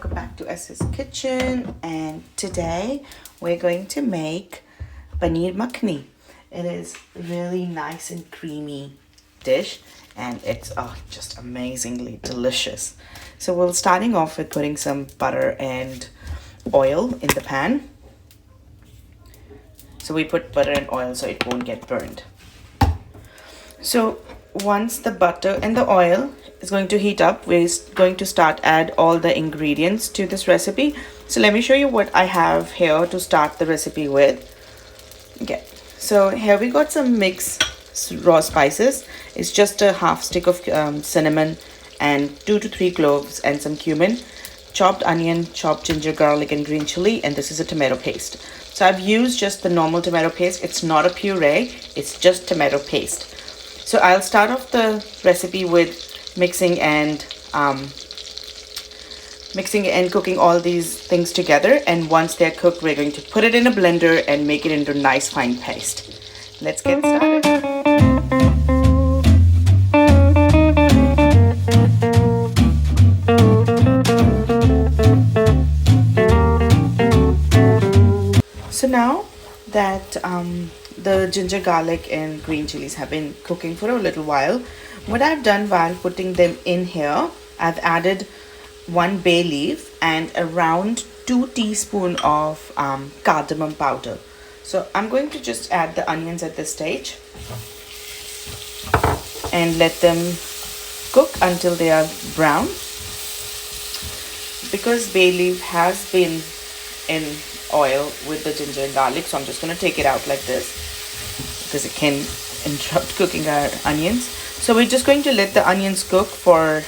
welcome back to S's Kitchen, and today we're going to make Paneer Makhni. It is really nice and creamy dish, and it's just amazingly delicious. So we're starting off with putting some butter and oil in the pan. So we put butter and oil so it won't get burned. So once the butter and the oil is going to heat up, we're going to start add all the ingredients to this recipe. So let me show you what I have here to start the recipe with. Okay, so here we got some mixed raw spices. It's just a half stick of cinnamon and 2 to 3 cloves and some cumin, chopped onion, chopped ginger, garlic and green chili, and this is a tomato paste. So I've used just the normal tomato paste. It's not a puree, it's just tomato paste. So I'll start off the recipe with mixing and cooking all these things together, and once they're cooked, we're going to put it in a blender and make it into nice fine paste. Let's get started. So now that the ginger, garlic and green chilies have been cooking for a little while, what I've done while putting them in here, I've added 1 bay leaf and around 2 teaspoons of cardamom powder. So I'm going to just add the onions at this stage and let them cook until they are brown. Because bay leaf has been in oil with the ginger and garlic, so I'm just going to take it out like this because it can interrupt cooking our onions. So we're just going to let the onions cook for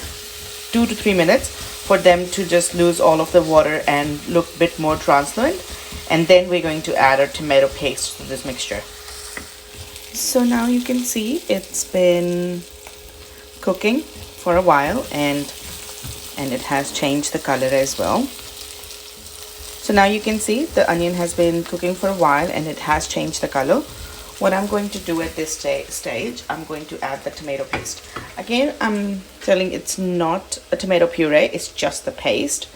2 to 3 minutes for them to just lose all of the water and look a bit more translucent, and then we're going to add our tomato paste to this mixture. So now you can see it's been cooking for a while and it has changed the color as well. So now you can see the onion has been cooking for a while and it has changed the color. What I'm going to do at this stage, I'm going to add the tomato paste. Again, I'm telling it's not a tomato puree, it's just the paste.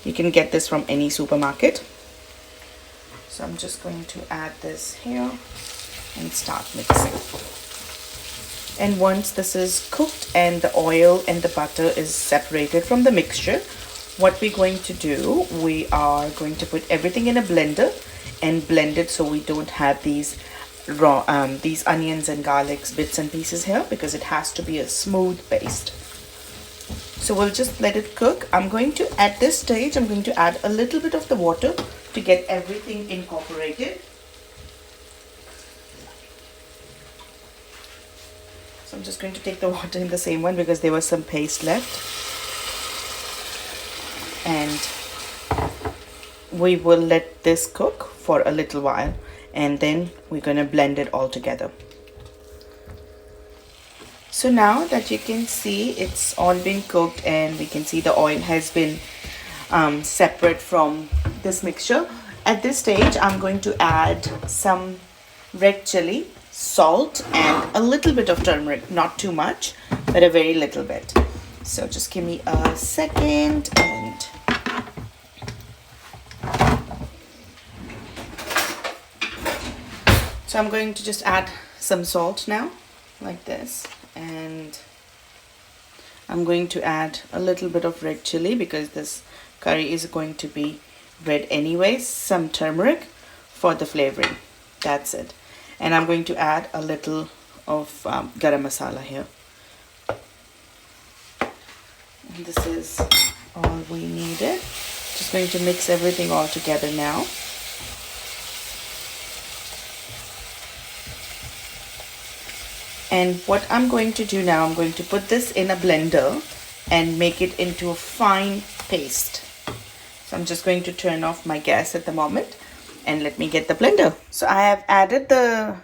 You can get this from any supermarket. So I'm just going to add this here and start mixing. And once this is cooked and the oil and the butter is separated from the mixture, what we're going to do, we are going to put everything in a blender and blend it so we don't have these raw these onions and garlics bits and pieces here, because it has to be a smooth paste. So we'll just let it cook. I'm going to, at this stage, I'm going to add a little bit of the water to get everything incorporated. So I'm just going to take the water in the same one because there was some paste left. And we will let this cook for a little while, and then we're going to blend it all together. So now that you can see it's all been cooked and we can see the oil has been separate from this mixture, at this stage I'm going to add some red chili, salt and a little bit of turmeric, not too much but a very little bit. So just give me a second. And so I'm going to just add some salt now, like this, and I'm going to add a little bit of red chili because this curry is going to be red anyways, some turmeric for the flavoring. That's it. And I'm going to add a little of garam masala here. And this is all we needed. Just going to mix everything all together now. And what I'm going to do now, I'm going to put this in a blender and make it into a fine paste. So I'm just going to turn off my gas at the moment and let me get the blender. So I have added the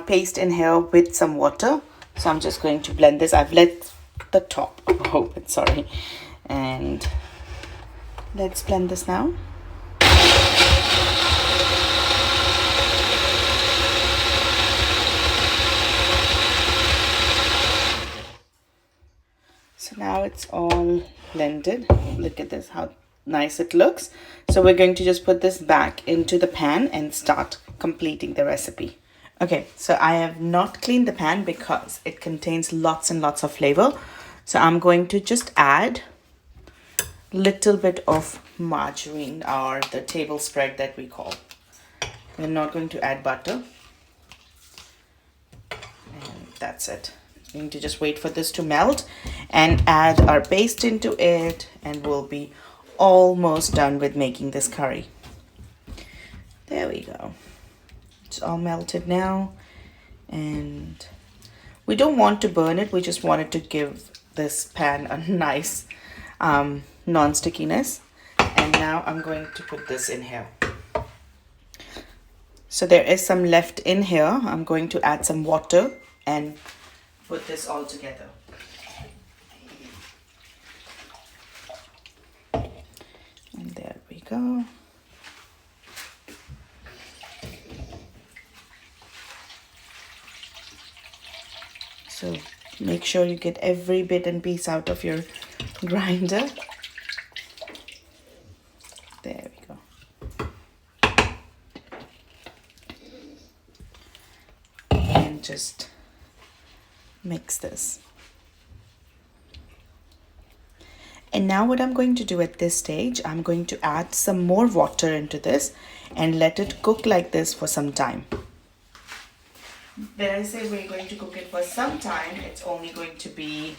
paste in here with some water. So I'm just going to blend this. I've let the top open, sorry. And let's blend this now. So now it's all blended. Look at this, how nice it looks. So we're going to just put this back into the pan and start completing the recipe. Okay, so I have not cleaned the pan because it contains lots and lots of flavor. So I'm going to just add a little bit of margarine, or the table spread that we call. We're not going to add butter. And that's it. I'm going to just wait for this to melt and add our paste into it, and we'll be almost done with making this curry. There we go. It's all melted now, and we don't want to burn it. We just wanted to give this pan a nice non-stickiness. And now I'm going to put this in here. So there is some left in here. I'm going to add some water and put this all together. And there we go. So make sure you get every bit and piece out of your grinder. There we go. And just mix this. And now what I'm going to do at this stage, I'm going to add some more water into this and let it cook like this for some time. When I say we're going to cook it for some time, it's only going to be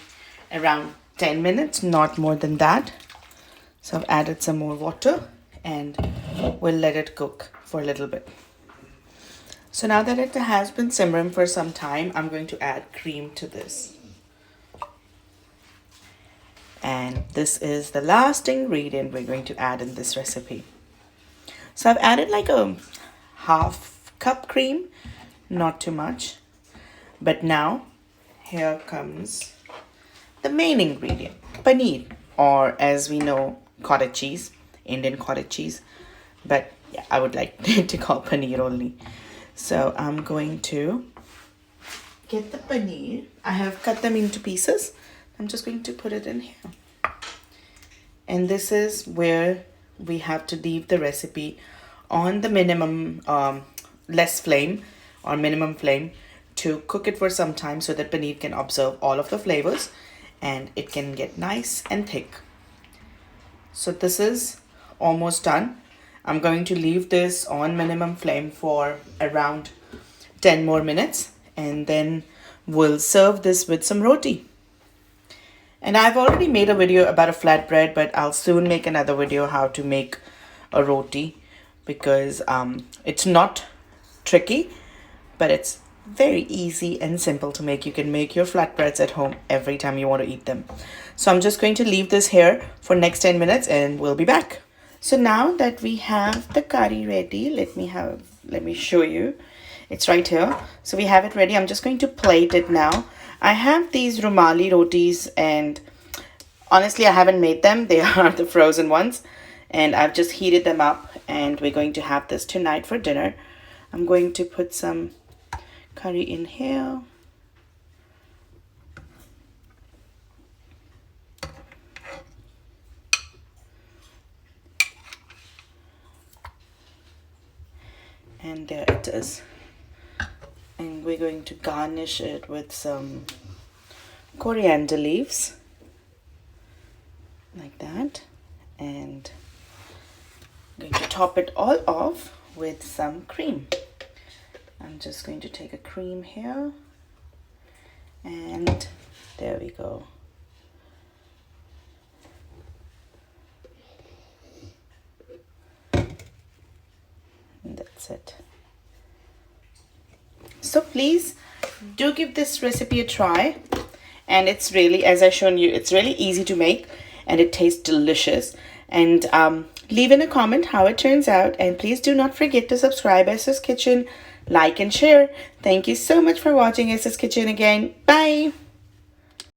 around 10 minutes, not more than that. So I've added some more water and we'll let it cook for a little bit. So now that it has been simmering for some time, I'm going to add cream to this. And this is the last ingredient we're going to add in this recipe. So I've added like a half cup cream, not too much. But now here comes the main ingredient, paneer, or as we know, cottage cheese, Indian cottage cheese. But yeah, I would like to call paneer only. So I'm going to get the paneer. I have cut them into pieces. I'm just going to put it in here. And this is where we have to leave the recipe on the minimum, less flame or minimum flame to cook it for some time so that paneer can absorb all of the flavors and it can get nice and thick. So this is almost done. I'm going to leave this on minimum flame for around 10 more minutes, and then we'll serve this with some roti. And I've already made a video about a flatbread, but I'll soon make another video how to make a roti, because it's not tricky, but it's very easy and simple to make. You can make your flatbreads at home every time you want to eat them. So I'm just going to leave this here for next 10 minutes and we'll be back. So now that we have the curry ready, let me show you. It's right here. So we have it ready. I'm just going to plate it now. I have these Rumali rotis, and honestly I haven't made them. They are the frozen ones, and I've just heated them up, and we're going to have this tonight for dinner. I'm going to put some curry in here. And there it is. And we're going to garnish it with some coriander leaves, like that. And I'm going to top it all off with some cream. I'm just going to take a cream here, and there we go. And that's it. So please do give this recipe a try, and it's really, as I've shown you, it's really easy to make and it tastes delicious. And leave in a comment how it turns out, and please do not forget to subscribe SS Kitchen, like and share. Thank you so much for watching SS Kitchen again. Bye.